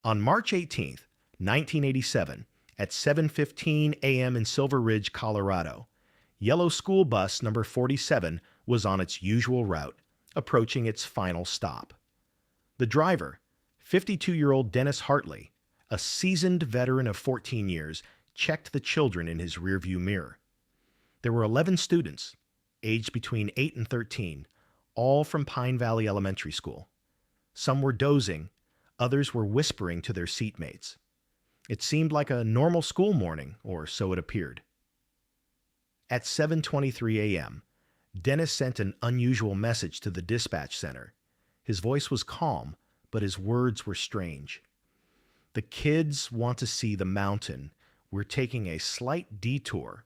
On March 18th, 1987, at 7:15 a.m. in Silver Ridge, Colorado, yellow school bus number 47 was on its usual route, approaching its final stop. The driver, 52-year-old Dennis Hartley, a seasoned veteran of 14 years, checked the children in his rearview mirror. There were 11 students, aged between 8 and 13, all from Pine Valley Elementary School. Some were dozing, others were whispering to their seatmates. It seemed like a normal school morning, or so it appeared. At 7:23 a.m., Dennis sent an unusual message to the dispatch center. His voice was calm, but his words were strange. "The kids want to see the mountain. We're taking a slight detour."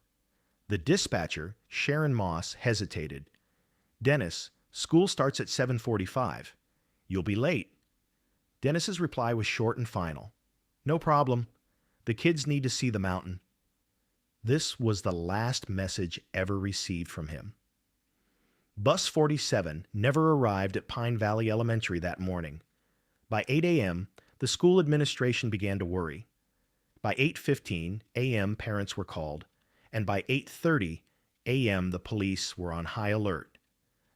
The dispatcher, Sharon Moss, hesitated. "Dennis, school starts at 7:45. You'll be late." Dennis's reply was short and final. "No problem. The kids need to see the mountain." This was the last message ever received from him. Bus 47 never arrived at Pine Valley Elementary that morning. By 8 a.m., the school administration began to worry. By 8:15 a.m., parents were called, and by 8:30 a.m., the police were on high alert.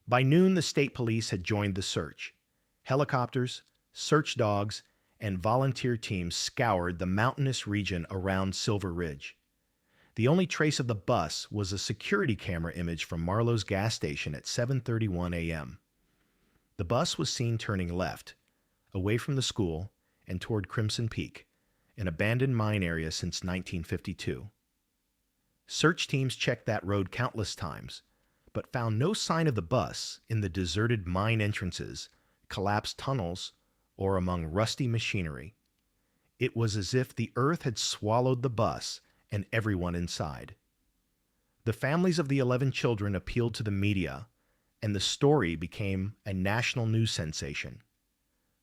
By noon, the state police had joined the search. Helicopters, search dogs, and volunteer teams scoured the mountainous region around Silver Ridge. The only trace of the bus was a security camera image from Marlowe's gas station at 7:31 a.m. The bus was seen turning left, away from the school and toward Crimson Peak, an abandoned mine area since 1952. Search teams checked that road countless times, but found no sign of the bus in the deserted mine entrances, collapsed tunnels, or among rusty machinery. It was as if the earth had swallowed the bus and everyone inside. The families of the 11 children appealed to the media, and the story became a national news sensation.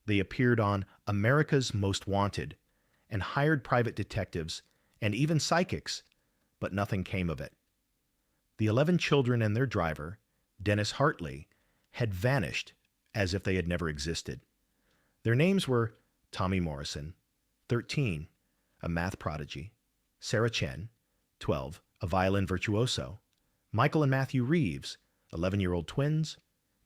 They appeared on America's Most Wanted and hired private detectives and even psychics, but nothing came of it. The 11 children and their driver, Dennis Hartley, had vanished as if they had never existed. Their names were Tommy Morrison, 13, a math prodigy; Sarah Chen, 12, a violin virtuoso; Michael and Matthew Reeves, 11-year-old twins;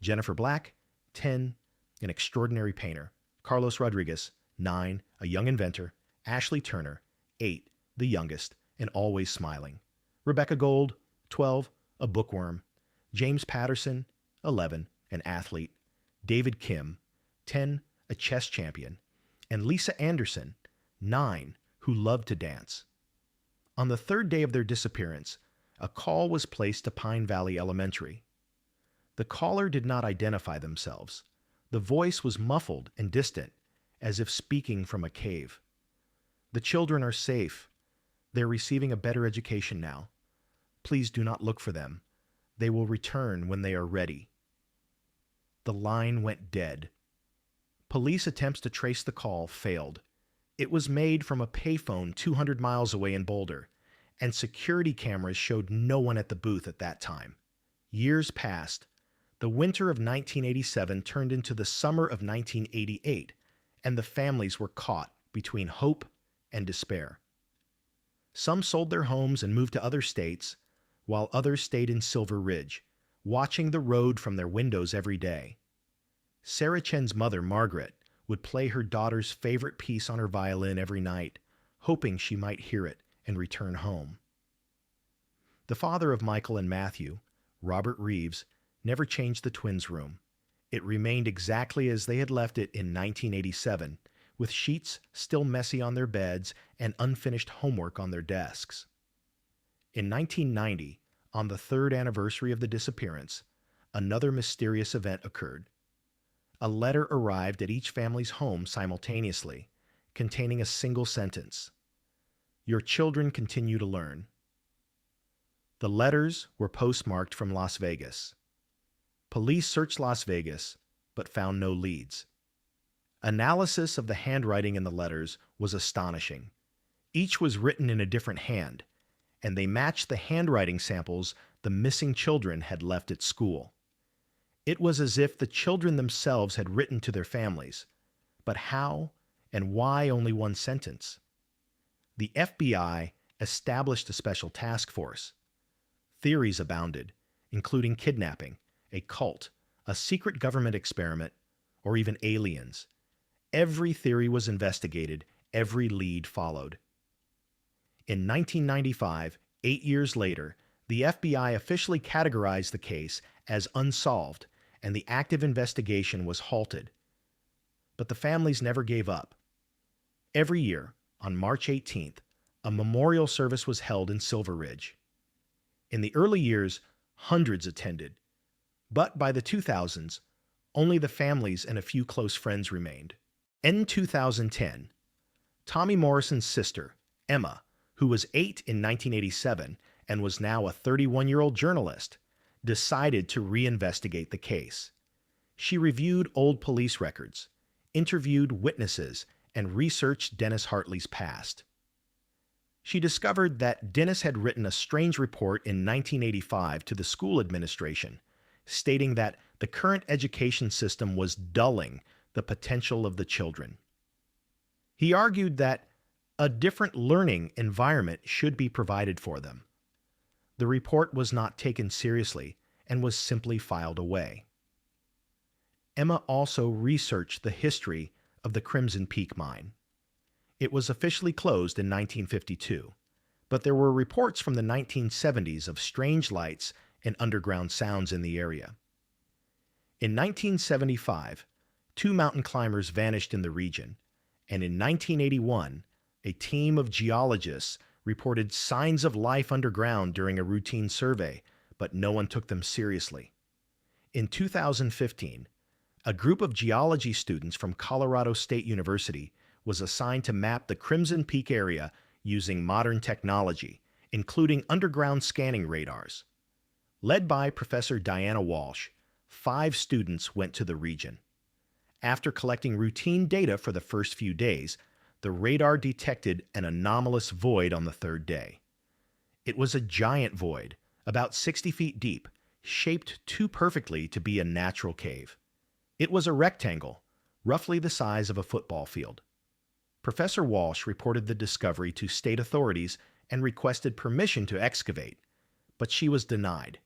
Jennifer Black, 10, an extraordinary painter; Carlos Rodriguez, 9, a young inventor; Ashley Turner, 8, the youngest, and always smiling; Rebecca Gold, 12, a bookworm; James Patterson, 11, an athlete; David Kim, 10, a chess champion; and Lisa Anderson, 9, who loved to dance. On the third day of their disappearance, a call was placed to Pine Valley Elementary. The caller did not identify themselves. The voice was muffled and distant, as if speaking from a cave. "The children are safe. They're receiving a better education now. Please do not look for them. They will return when they are ready." The line went dead. Police attempts to trace the call failed. It was made from a payphone 200 miles away in Boulder, and security cameras showed no one at the booth at that time. Years passed. The winter of 1987 turned into the summer of 1988, and the families were caught between hope and despair. Some sold their homes and moved to other states, while others stayed in Silver Ridge, watching the road from their windows every day. Sarah Chen's mother, Margaret, would play her daughter's favorite piece on her violin every night, hoping she might hear it and return home. The father of Michael and Matthew, Robert Reeves, never changed the twins' room. It remained exactly as they had left it in 1987, with sheets still messy on their beds and unfinished homework on their desks. In 1990, on the third anniversary of the disappearance, another mysterious event occurred. A letter arrived at each family's home simultaneously, containing a single sentence: "Your children continue to learn." The letters were postmarked from Las Vegas. Police searched Las Vegas, but found no leads. Analysis of the handwriting in the letters was astonishing. Each was written in a different hand, and they matched the handwriting samples the missing children had left at school. It was as if the children themselves had written to their families. But how And why only one sentence? The FBI established a special task force. Theories abounded, including kidnapping, a cult, a secret government experiment, or even aliens. Every theory was investigated, every lead followed. In 1995, 8 years later, the FBI officially categorized the case as unsolved, and the active investigation was halted. But the families never gave up. Every year, on March 18th, a memorial service was held in Silver Ridge. In the early years, hundreds attended, but by the 2000s, only the families and a few close friends remained. In 2010, Tommy Morrison's sister, Emma, who was 8 in 1987 and was now a 31-year-old journalist, decided to reinvestigate the case. She reviewed old police records, interviewed witnesses, and researched Dennis Hartley's past. She discovered that Dennis had written a strange report in 1985 to the school administration, stating that the current education system was dulling the potential of the children. He argued that a different learning environment should be provided for them. The report was not taken seriously and was simply filed away. Emma also researched the history of the Crimson Peak mine. It was officially closed in 1952, but there were reports from the 1970s of strange lights and underground sounds in the area. In 1975, 2 mountain climbers vanished in the region, and in 1981, a team of geologists reported signs of life underground during a routine survey, but no one took them seriously. In 2015, a group of geology students from Colorado State University was assigned to map the Crimson Peak area using modern technology, including underground scanning radars. Led by Professor Diana Walsh, 5 students went to the region. After collecting routine data for the first few days, the radar detected an anomalous void on the 3rd day. It was a giant void, about 60 feet deep, shaped too perfectly to be a natural cave. It was a rectangle, roughly the size of a football field. Professor Walsh reported the discovery to state authorities and requested permission to excavate, but she was denied.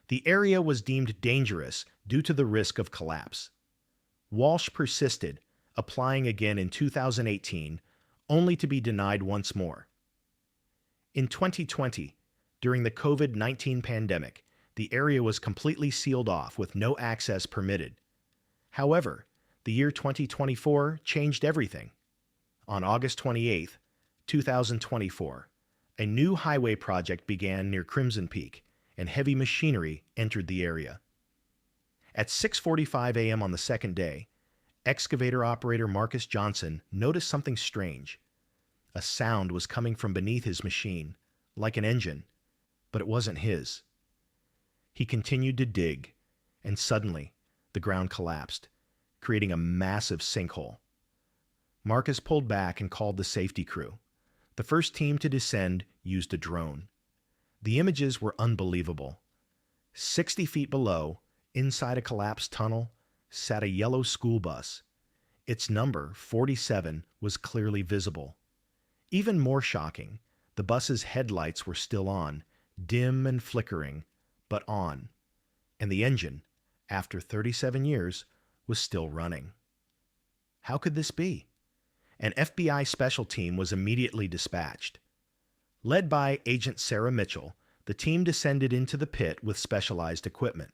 The area was deemed dangerous due to the risk of collapse. Walsh persisted, applying again in 2018, only to be denied once more. In 2020, during the COVID-19 pandemic, the area was completely sealed off with no access permitted. However, the year 2024 changed everything. On August 28, 2024, a new highway project began near Crimson Peak, and heavy machinery entered the area. At 6:45 a.m. on the 2nd day, excavator operator Marcus Johnson noticed something strange. A sound was coming from beneath his machine, like an engine, but it wasn't his. He continued to dig, and suddenly, the ground collapsed, creating a massive sinkhole. Marcus pulled back and called the safety crew. The first team to descend used a drone. The images were unbelievable. 60 feet below, inside a collapsed tunnel, sat a yellow school bus. Its number, 47, was clearly visible. Even more shocking, the bus's headlights were still on, dim and flickering, but on. And the engine, after 37 years, was still running. How could this be? An FBI special team was immediately dispatched. Led by Agent Sarah Mitchell, the team descended into the pit with specialized equipment.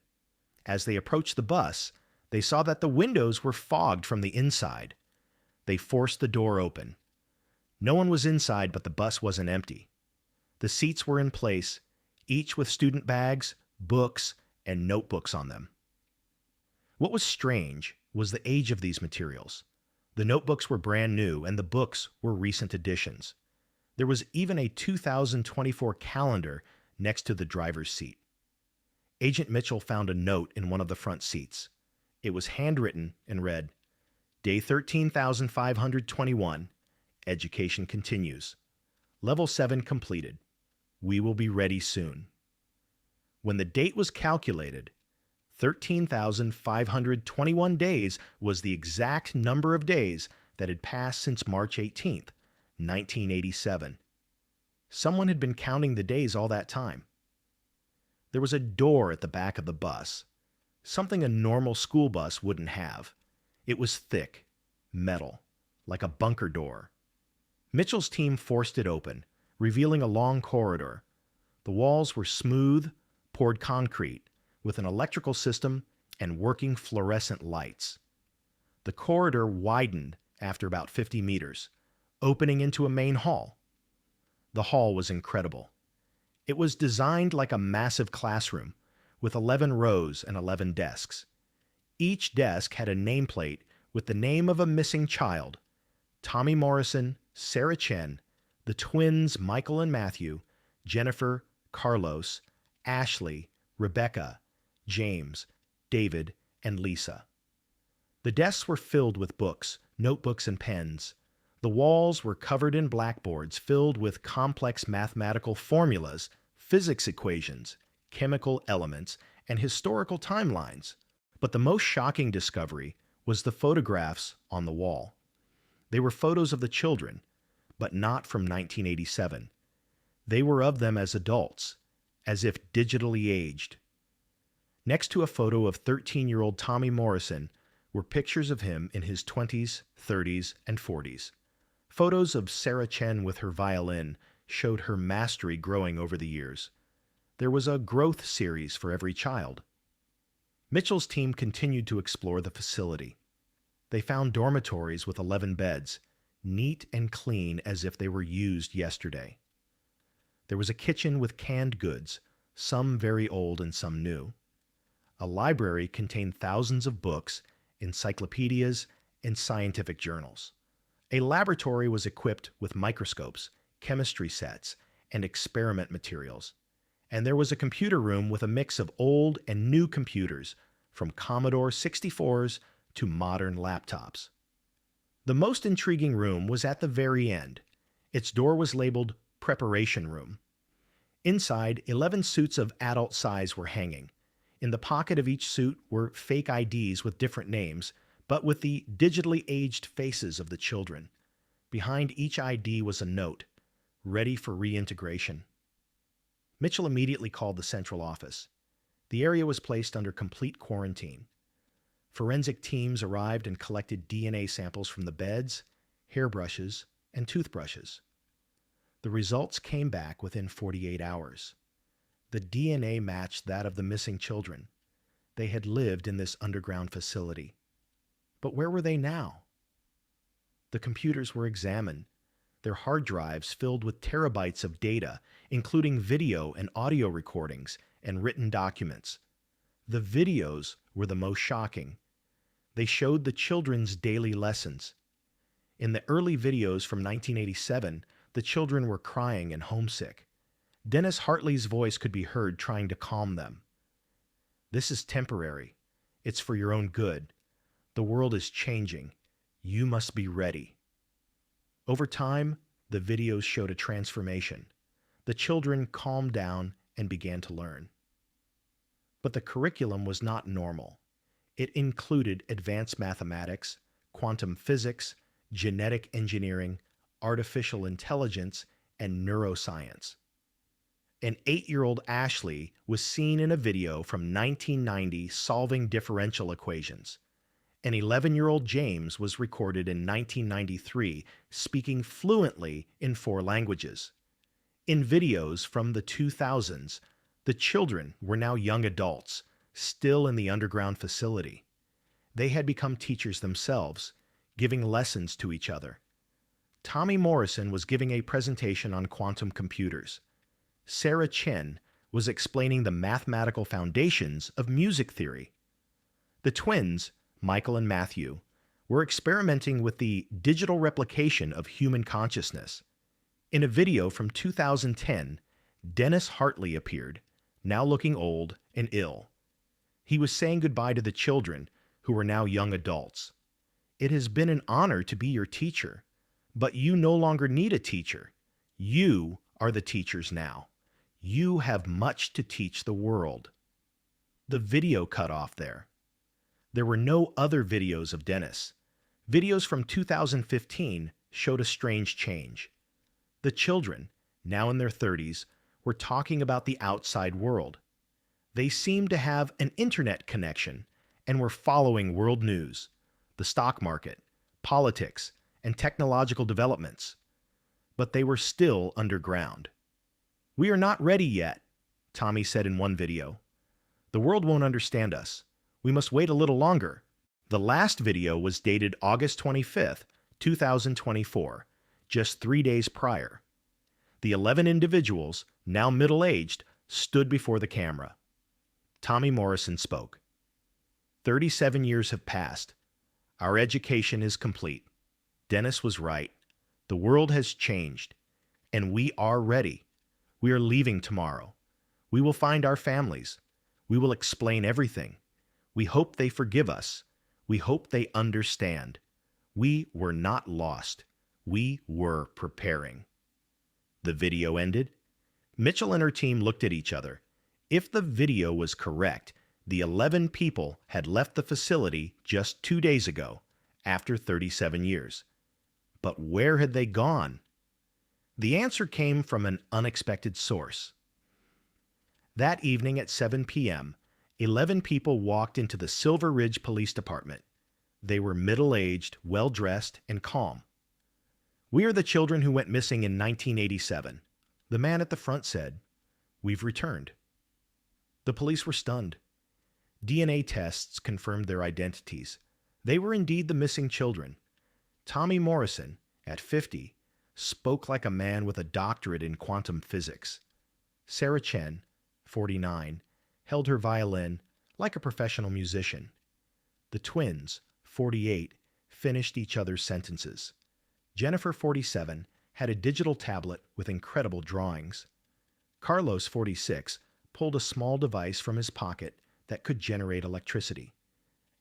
As they approached the bus, they saw that the windows were fogged from the inside. They forced the door open. No one was inside, but the bus wasn't empty. The seats were in place, each with student bags, books, and notebooks on them. What was strange was the age of these materials. The notebooks were brand new, and the books were recent additions. There was even a 2024 calendar next to the driver's seat. Agent Mitchell found a note in one of the front seats. It was handwritten and read, "Day 13,521. Education continues. Level 7 completed. We will be ready soon." When the date was calculated, 13,521 days was the exact number of days that had passed since March 18th, 1987. Someone had been counting the days all that time. There was a door at the back of the bus, something a normal school bus wouldn't have. It was thick, metal, like a bunker door. Mitchell's team forced it open, revealing a long corridor. The walls were smooth, poured concrete, with an electrical system and working fluorescent lights. The corridor widened after about 50 meters, opening into a main hall. The hall was incredible. It was designed like a massive classroom, with 11 rows and 11 desks. Each desk had a nameplate with the name of a missing child: Tommy Morrison, Sarah Chen, the twins Michael and Matthew, Jennifer, Carlos, Ashley, Rebecca, James, David, and Lisa. The desks were filled with books, notebooks, and pens. The walls were covered in blackboards filled with complex mathematical formulas, physics equations, chemical elements, and historical timelines. But the most shocking discovery was the photographs on the wall. They were photos of the children, but not from 1987. They were of them as adults, as if digitally aged. Next to a photo of 13-year-old Tommy Morrison were pictures of him in his 20s, 30s, and 40s. Photos of Sarah Chen with her violin showed her mastery growing over the years. There was a growth series for every child. Mitchell's team continued to explore the facility. They found dormitories with 11 beds, neat and clean as if they were used yesterday. There was a kitchen with canned goods, some very old and some new. A library contained thousands of books, encyclopedias, and scientific journals. A laboratory was equipped with microscopes, chemistry sets, and experiment materials. And there was a computer room with a mix of old and new computers, from Commodore 64s to modern laptops. The most intriguing room was at the very end. Its door was labeled Preparation Room. Inside, 11 suits of adult size were hanging. In the pocket of each suit were fake IDs with different names, but with the digitally aged faces of the children. Behind each ID was a note, ready for reintegration. Mitchell immediately called the central office. The area was placed under complete quarantine. Forensic teams arrived and collected DNA samples from the beds, hairbrushes, and toothbrushes. The results came back within 48 hours. The DNA matched that of the missing children. They had lived in this underground facility. But where were they now? The computers were examined, their hard drives filled with terabytes of data, including video and audio recordings and written documents. The videos were the most shocking. They showed the children's daily lessons. In the early videos from 1987, the children were crying and homesick. Dennis Hartley's voice could be heard trying to calm them. "This is temporary. It's for your own good. The world is changing. You must be ready." Over time, the videos showed a transformation. The children calmed down and began to learn. But the curriculum was not normal. It included advanced mathematics, quantum physics, genetic engineering, artificial intelligence, and neuroscience. An 8-year-old Ashley was seen in a video from 1990 solving differential equations. An 11-year-old James was recorded in 1993 speaking fluently in 4 languages. In videos from the 2000s, the children were now young adults, still in the underground facility. They had become teachers themselves, giving lessons to each other. Tommy Morrison was giving a presentation on quantum computers. Sarah Chen was explaining the mathematical foundations of music theory. The twins, Michael and Matthew, were experimenting with the digital replication of human consciousness. In a video from 2010, Dennis Hartley appeared, now looking old and ill. He was saying goodbye to the children, who were now young adults. "It has been an honor to be your teacher, but you no longer need a teacher. You are the teachers now. You have much to teach the world." The video cut off there. There were no other videos of Dennis. Videos from 2015 showed a strange change. The children, now in their 30s, were talking about the outside world. They seemed to have an internet connection and were following world news, the stock market, politics, and technological developments. But they were still underground. "We are not ready yet," Tommy said in one video. "The world won't understand us. We must wait a little longer." The last video was dated August 25th, 2024, just 3 days prior. The 11 individuals, now middle-aged, stood before the camera. Tommy Morrison spoke. 37 years have passed. Our education is complete. Dennis was right. The world has changed, and we are ready. We are leaving tomorrow. We will find our families. We will explain everything. We hope they forgive us. We hope they understand. We were not lost. We were preparing. The video ended. Mitchell and her team looked at each other. If the video was correct, the 11 people had left the facility just 2 days ago, after 37 years. But where had they gone? The answer came from an unexpected source. That evening at 7 p.m., 11 people walked into the Silver Ridge Police Department. They were middle-aged, well-dressed, and calm. "We are the children who went missing in 1987. The man at the front said, "We've returned." The police were stunned. DNA tests confirmed their identities. They were indeed the missing children. Tommy Morrison, at 50, spoke like a man with a doctorate in quantum physics. Sarah Chen, 49, held her violin like a professional musician. The twins, 48, finished each other's sentences. Jennifer, 47, had a digital tablet with incredible drawings. Carlos, 46, pulled a small device from his pocket that could generate electricity.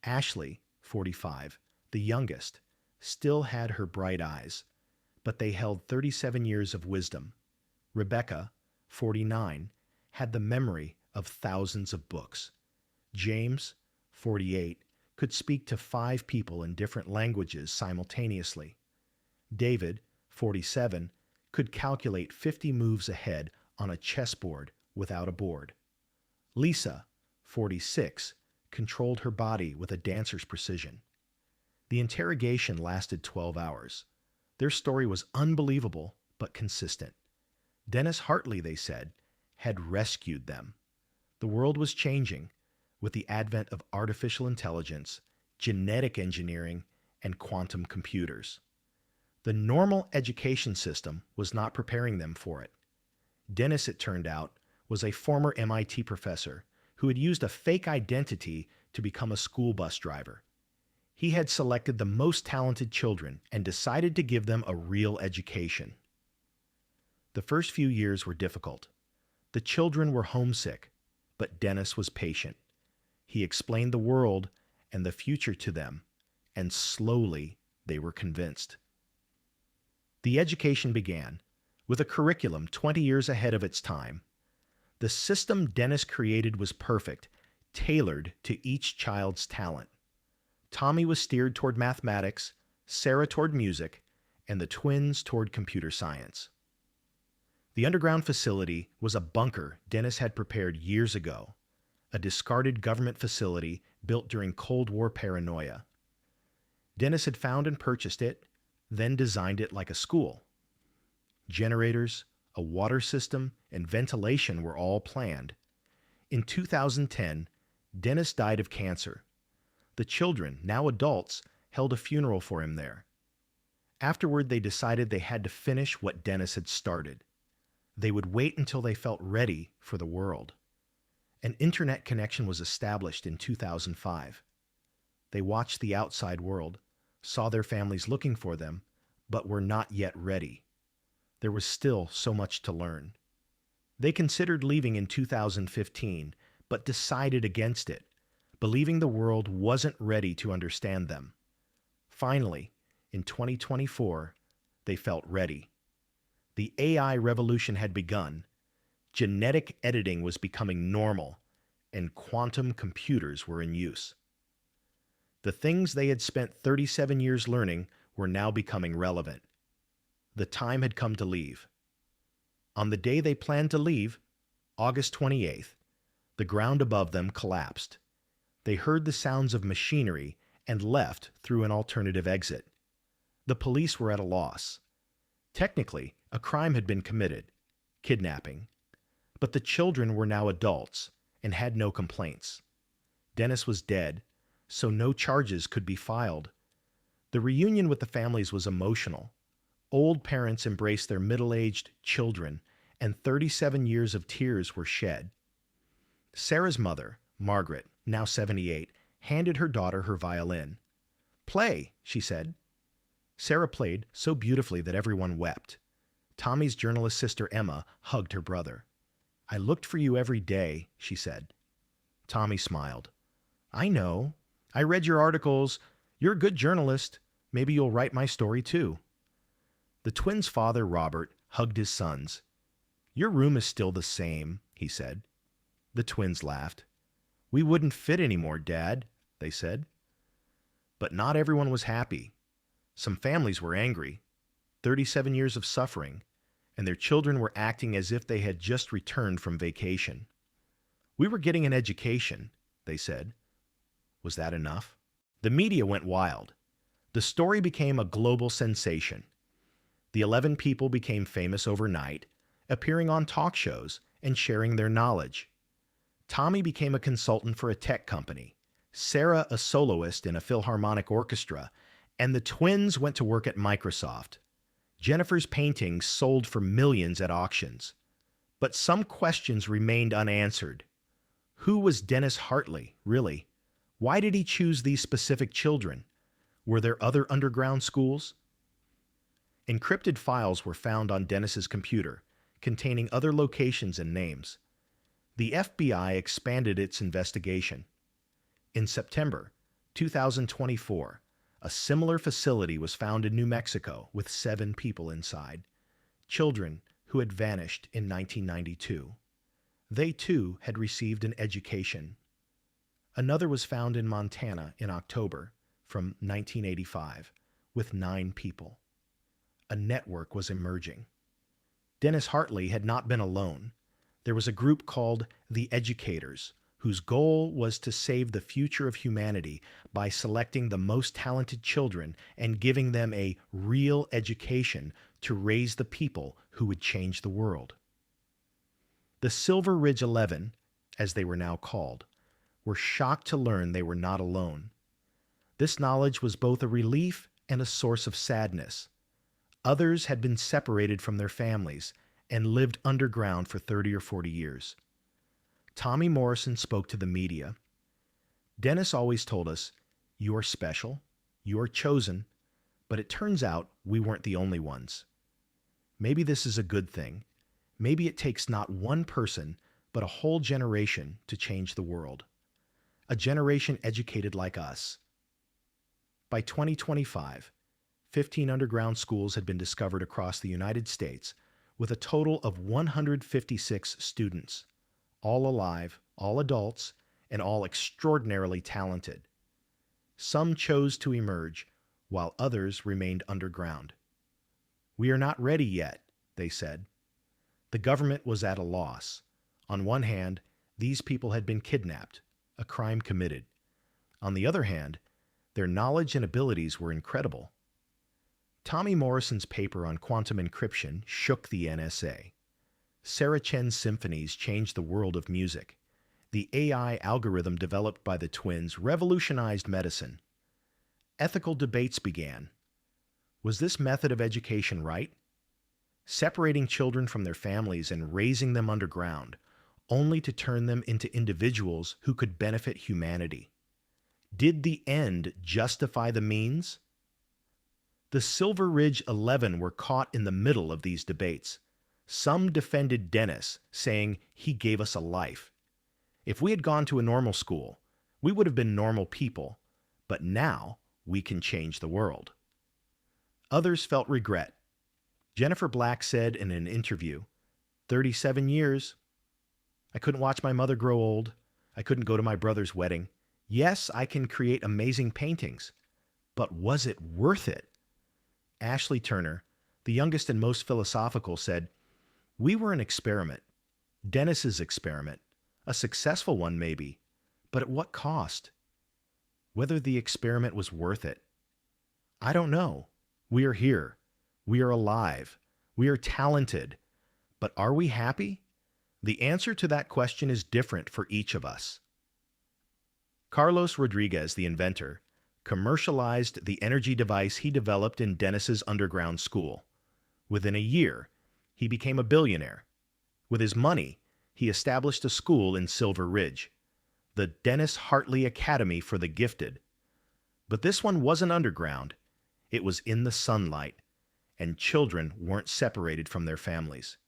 Ashley, 45, the youngest, still had her bright eyes, but they held 37 years of wisdom. Rebecca, 49, had the memory of thousands of books. James, 48, could speak to 5 people in different languages simultaneously. David, 47, could calculate 50 moves ahead on a chessboard without a board. Lisa, 46, controlled her body with a dancer's precision. The interrogation lasted 12 hours. Their story was unbelievable but consistent. Dennis Hartley, they said, had rescued them. The world was changing with the advent of artificial intelligence, genetic engineering, and quantum computers. The normal education system was not preparing them for it. Dennis, it turned out, was a former MIT professor who had used a fake identity to become a school bus driver. He had selected the most talented children and decided to give them a real education. The first few years were difficult. The children were homesick, but Dennis was patient. He explained the world and the future to them, and slowly they were convinced. The education began, with a curriculum 20 years ahead of its time. The system Dennis created was perfect, tailored to each child's talent. Tommy was steered toward mathematics, Sarah toward music, and the twins toward computer science. The underground facility was a bunker Dennis had prepared years ago, a discarded government facility built during Cold War paranoia. Dennis had found and purchased it, then designed it like a school. Generators, a water system, and ventilation were all planned. In 2010, Dennis died of cancer. The children, now adults, held a funeral for him there. Afterward, they decided they had to finish what Dennis had started. They would wait until they felt ready for the world. An internet connection was established in 2005. They watched the outside world, saw their families looking for them, but were not yet ready. There was still so much to learn. They considered leaving in 2015, but decided against it, believing the world wasn't ready to understand them. Finally, in 2024, they felt ready. The AI revolution had begun. Genetic editing was becoming normal, and quantum computers were in use. The things they had spent 37 years learning were now becoming relevant. The time had come to leave. On the day they planned to leave, August 28th, the ground above them collapsed. They heard the sounds of machinery and left through an alternative exit. The police were at a loss. Technically, a crime had been committed, kidnapping. But the children were now adults and had no complaints. Dennis was dead, so no charges could be filed. The reunion with the families was emotional. Old parents embraced their middle-aged children, and 37 years of tears were shed. Sarah's mother, Margaret, now 78, handed her daughter her violin. "Play," she said. Sarah played so beautifully that everyone wept. Tommy's journalist sister Emma hugged her brother. "I looked for you every day," she said. Tommy smiled. "I know. I read your articles. You're a good journalist. Maybe you'll write my story too." The twins' father, Robert, hugged his sons. "Your room is still the same," he said. The twins laughed. "We wouldn't fit anymore, Dad," they said. But not everyone was happy. Some families were angry. 37 years of suffering, and their children were acting as if they had just returned from vacation. "We were getting an education," they said. Was that enough? The media went wild. The story became a global sensation. The 11 people became famous overnight, appearing on talk shows and sharing their knowledge. Tommy became a consultant for a tech company, Sarah a soloist in a Philharmonic orchestra, and the twins went to work at Microsoft. Jennifer's paintings sold for millions at auctions. But some questions remained unanswered. Who was Dennis Hartley, really? Why did he choose these specific children? Were there other underground schools? Encrypted files were found on Dennis's computer, containing other locations and names. The FBI expanded its investigation. In September 2024, a similar facility was found in New Mexico with 7 people inside, children who had vanished in 1992. They too had received an education. Another was found in Montana in October from 1985 with 9 people. A network was emerging. Dennis Hartley had not been alone. There was a group called the Educators, whose goal was to save the future of humanity by selecting the most talented children and giving them a real education to raise the people who would change the world. The Silver Ridge 11, as they were now called, were shocked to learn they were not alone. This knowledge was both a relief and a source of sadness. Others had been separated from their families and lived underground for 30 or 40 years. Tommy Morrison spoke to the media. "Dennis always told us, 'You are special, you are chosen,' but it turns out we weren't the only ones. Maybe this is a good thing. Maybe it takes not one person, but a whole generation to change the world. A generation educated like us." By 2025, 15 underground schools had been discovered across the United States, with a total of 156 students, all alive, all adults, and all extraordinarily talented. Some chose to emerge, while others remained underground. "We are not ready yet," they said. The government was at a loss. On one hand, these people had been kidnapped, a crime committed. On the other hand, their knowledge and abilities were incredible. Tommy Morrison's paper on quantum encryption shook the NSA. Sarah Chen's symphonies changed the world of music. The AI algorithm developed by the twins revolutionized medicine. Ethical debates began. Was this method of education right? Separating children from their families and raising them underground, only to turn them into individuals who could benefit humanity. Did the end justify the means? The Silver Ridge 11 were caught in the middle of these debates. Some defended Dennis, saying he gave us a life. If we had gone to a normal school, we would have been normal people, but now we can change the world. Others felt regret. Jennifer Black said in an interview, 37 years. I couldn't watch my mother grow old. I couldn't go to my brother's wedding. Yes, I can create amazing paintings, but was it worth it? Ashley Turner, the youngest and most philosophical, said, "We were an experiment. Dennis's experiment. A successful one, maybe, but at what cost? Whether the experiment was worth it, I don't know. We are here. We are alive. We are talented. But are we happy? The answer to that question is different for each of us." Carlos Rodriguez, the inventor, commercialized the energy device he developed in Dennis's underground school. Within a year, he became a billionaire. With his money, he established a school in Silver Ridge, the Dennis Hartley Academy for the Gifted. But this one wasn't underground. It was in the sunlight, and children weren't separated from their families.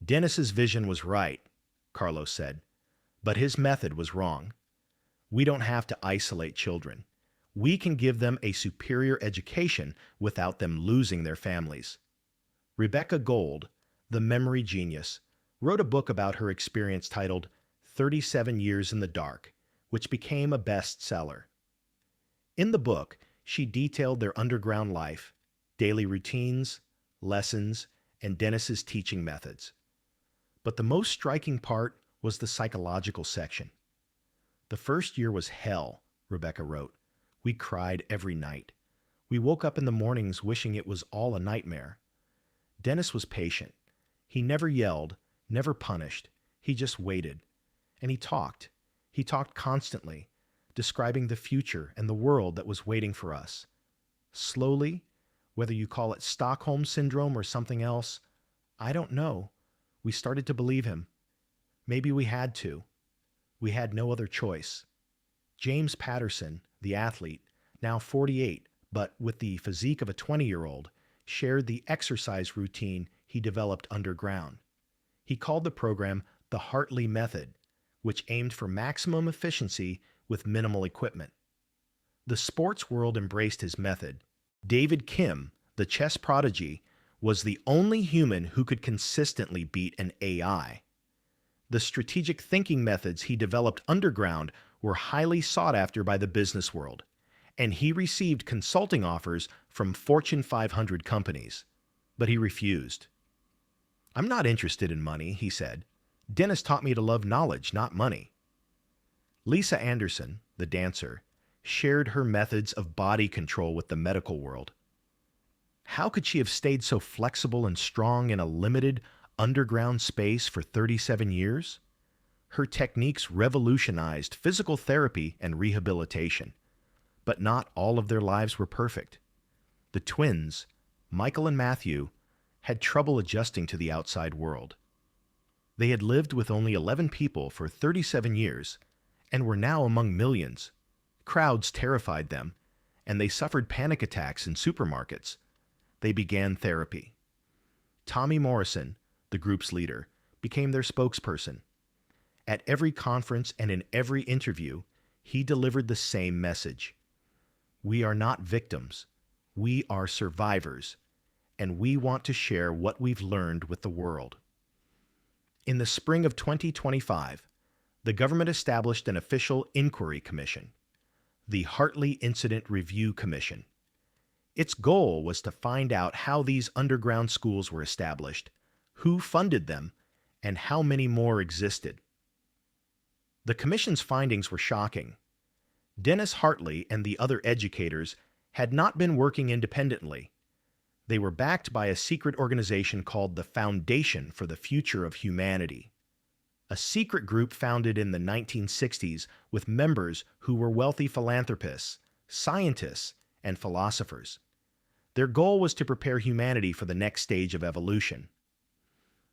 Dennis's vision was right, Carlos said, but his method was wrong. We don't have to isolate children. We can give them a superior education without them losing their families. Rebecca Gold, the memory genius, wrote a book about her experience titled 37 Years in the Dark, which became a bestseller. In the book, she detailed their underground life, daily routines, lessons, and Dennis's teaching methods. But the most striking part was the psychological section. "The first year was hell," Rebecca wrote. "We cried every night. We woke up in the mornings wishing it was all a nightmare. Dennis was patient. He never yelled, never punished. He just waited. And he talked. He talked constantly, describing the future and the world that was waiting for us. Slowly, whether you call it Stockholm Syndrome or something else, I don't know, we started to believe him. Maybe we had to. We had no other choice." James Patterson, the athlete, now 48, but with the physique of a 20-year-old, shared the exercise routine he developed underground. He called the program the Hartley Method, which aimed for maximum efficiency with minimal equipment. The sports world embraced his method. David Kim, the chess prodigy, was the only human who could consistently beat an AI. The strategic thinking methods he developed underground were highly sought after by the business world, and he received consulting offers from Fortune 500 companies. But he refused. "I'm not interested in money," he said. "Dennis taught me to love knowledge, not money." Lisa Anderson, the dancer, shared her methods of body control with the medical world. How could she have stayed so flexible and strong in a limited, underground space for 37 years? Her techniques revolutionized physical therapy and rehabilitation. But not all of their lives were perfect. The twins, Michael and Matthew, had trouble adjusting to the outside world. They had lived with only 11 people for 37 years and were now among millions. Crowds terrified them, and they suffered panic attacks in supermarkets. They began therapy. Tommy Morrison, the group's leader, became their spokesperson. At every conference and in every interview, he delivered the same message. We are not victims. We are survivors, and we want to share what we've learned with the world. In the spring of 2025, the government established an official inquiry commission, the Hartley Incident Review Commission. Its goal was to find out how these underground schools were established, who funded them, and how many more existed. The commission's findings were shocking. Dennis Hartley and the other educators had not been working independently. They were backed by a secret organization called the Foundation for the Future of Humanity, a secret group founded in the 1960s with members who were wealthy philanthropists, scientists, and philosophers. Their goal was to prepare humanity for the next stage of evolution.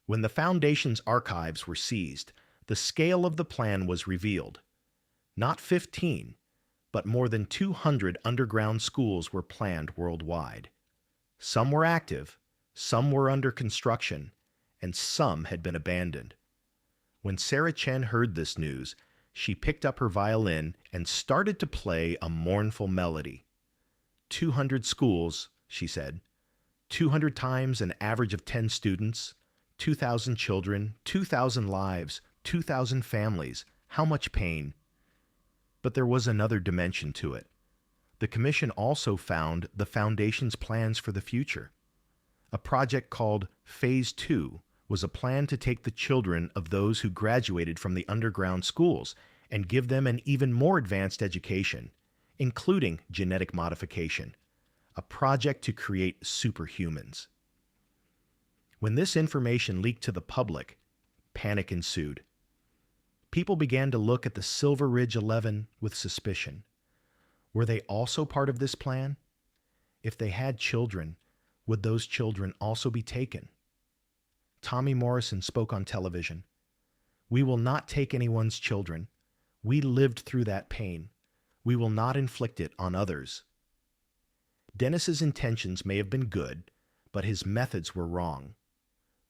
When the Foundation's archives were seized, the scale of the plan was revealed. Not 15, but more than 200 underground schools were planned worldwide. Some were active, some were under construction, and some had been abandoned. When Sarah Chen heard this news, she picked up her violin and started to play a mournful melody. 200 schools, she said. 200 times an average of 10 students, 2,000 children, 2,000 lives, 2,000 families. How much pain? But there was another dimension to it. The commission also found the Foundation's plans for the future. A project called Phase 2 was a plan to take the children of those who graduated from the underground schools and give them an even more advanced education, including genetic modification, a project to create superhumans. When this information leaked to the public, panic ensued. People began to look at the Silver Ridge 11 with suspicion. Were they also part of this plan? If they had children, would those children also be taken? Tommy Morrison spoke on television. "We will not take anyone's children. We lived through that pain. We will not inflict it on others." Dennis's intentions may have been good, but his methods were wrong.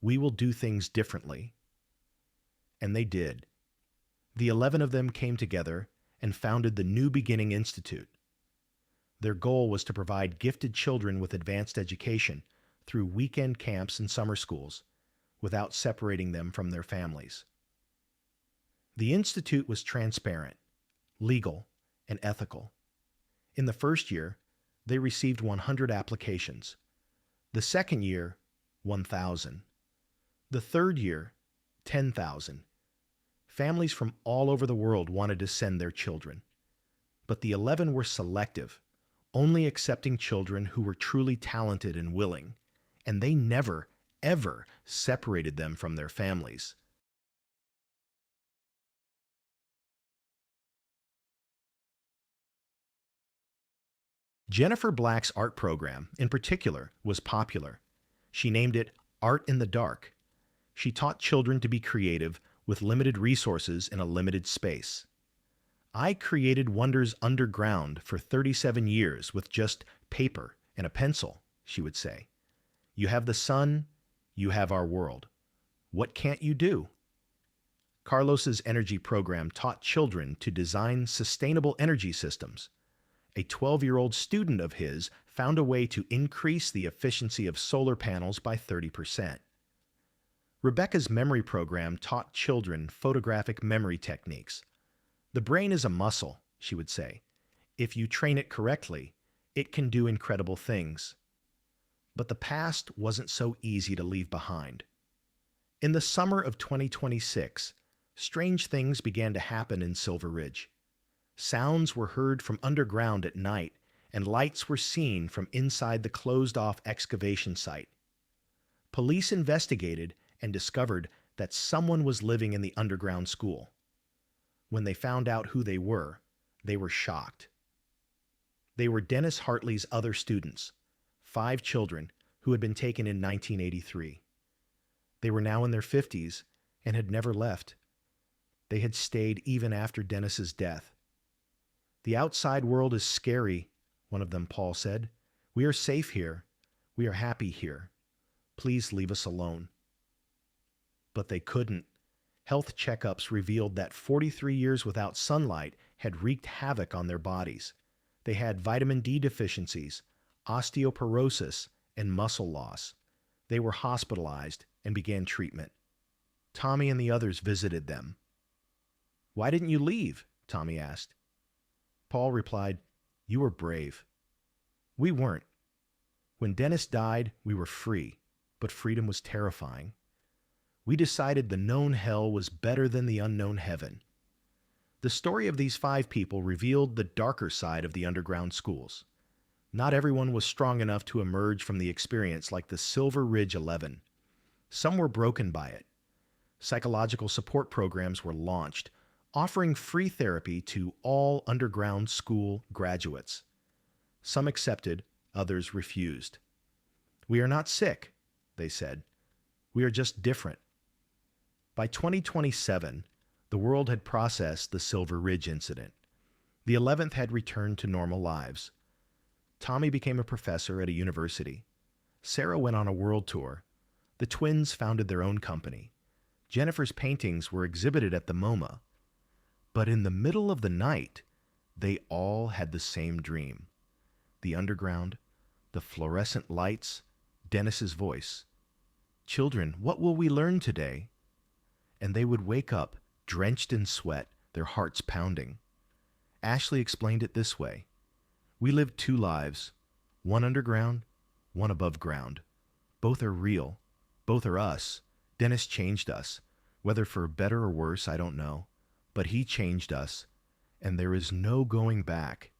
"We will do things differently." And they did. The 11 of them came together and founded the New Beginning Institute. Their goal was to provide gifted children with advanced education through weekend camps and summer schools, without separating them from their families. The institute was transparent, legal, and ethical. In the first year, they received 100 applications. The second year, 1,000. The third year, 10,000. Families from all over the world wanted to send their children. But the 11 were selective, only accepting children who were truly talented and willing, and they never, ever separated them from their families. Jennifer Black's art program, in particular, was popular. She named it Art in the Dark. She taught children to be creative with limited resources in a limited space. "I created wonders underground for 37 years with just paper and a pencil," she would say. "You have the sun, you have our world. What can't you do?" Carlos's energy program taught children to design sustainable energy systems. A 12-year-old student of his found a way to increase the efficiency of solar panels by 30%. Rebecca's memory program taught children photographic memory techniques. "The brain is a muscle," she would say. "If you train it correctly, it can do incredible things." But the past wasn't so easy to leave behind. In the summer of 2026, strange things began to happen in Silver Ridge. Sounds were heard from underground at night, and lights were seen from inside the closed-off excavation site. Police investigated and discovered that someone was living in the underground school. When they found out who they were shocked. They were Dennis Hartley's other students, 5 children who had been taken in 1983. They were now in their 50s and had never left. They had stayed even after Dennis's death. "The outside world is scary," one of them, Paul, said. "We are safe here. We are happy here. Please leave us alone." But they couldn't. Health checkups revealed that 43 years without sunlight had wreaked havoc on their bodies. They had vitamin D deficiencies, osteoporosis, and muscle loss. They were hospitalized and began treatment. Tommy and the others visited them. "Why didn't you leave?" Tommy asked. Paul replied, "You were brave. We weren't. When Dennis died, we were free, but freedom was terrifying. We decided the known hell was better than the unknown heaven." The story of these 5 people revealed the darker side of the underground schools. Not everyone was strong enough to emerge from the experience like the Silver Ridge 11. Some were broken by it. Psychological support programs were launched, offering free therapy to all underground school graduates. Some accepted, others refused. "We are not sick," they said. "We are just different." By 2027, the world had processed the Silver Ridge incident. The 11th had returned to normal lives. Tommy became a professor at a university. Sarah went on a world tour. The twins founded their own company. Jennifer's paintings were exhibited at the MoMA. But in the middle of the night, they all had the same dream. The underground, the fluorescent lights, Dennis's voice. "Children, what will we learn today?" And they would wake up, drenched in sweat, their hearts pounding. Ashley explained it this way. We lived two lives, one underground, one above ground. Both are real. Both are us. Dennis changed us. Whether for better or worse, I don't know. But he changed us, and there is no going back.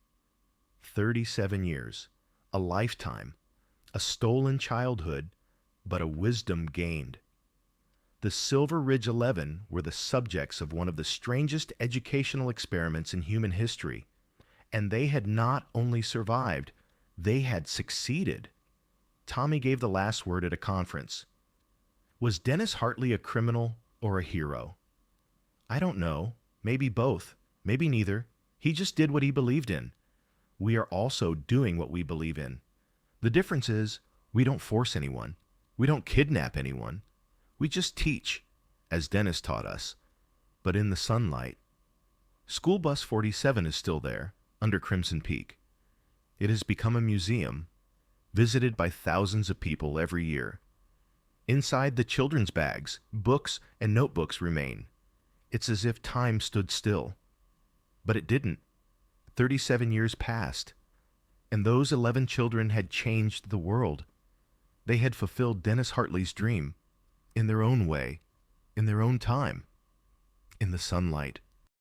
37 years, a lifetime, a stolen childhood, but a wisdom gained. The Silver Ridge 11 were the subjects of one of the strangest educational experiments in human history, and they had not only survived, they had succeeded. Tommy gave the last word at a conference. Was Dennis Hartley a criminal or a hero? I don't know. Maybe both. Maybe neither. He just did what he believed in. We are also doing what we believe in. The difference is we don't force anyone. We don't kidnap anyone. We just teach, as Dennis taught us, but in the sunlight. School Bus 47 is still there, under Crimson Peak. It has become a museum, visited by thousands of people every year. Inside, the children's bags, books, and notebooks remain. It's as if time stood still. But it didn't. 37 years passed, and those 11 children had changed the world. They had fulfilled Dennis Hartley's dream, in their own way, in their own time, in the sunlight.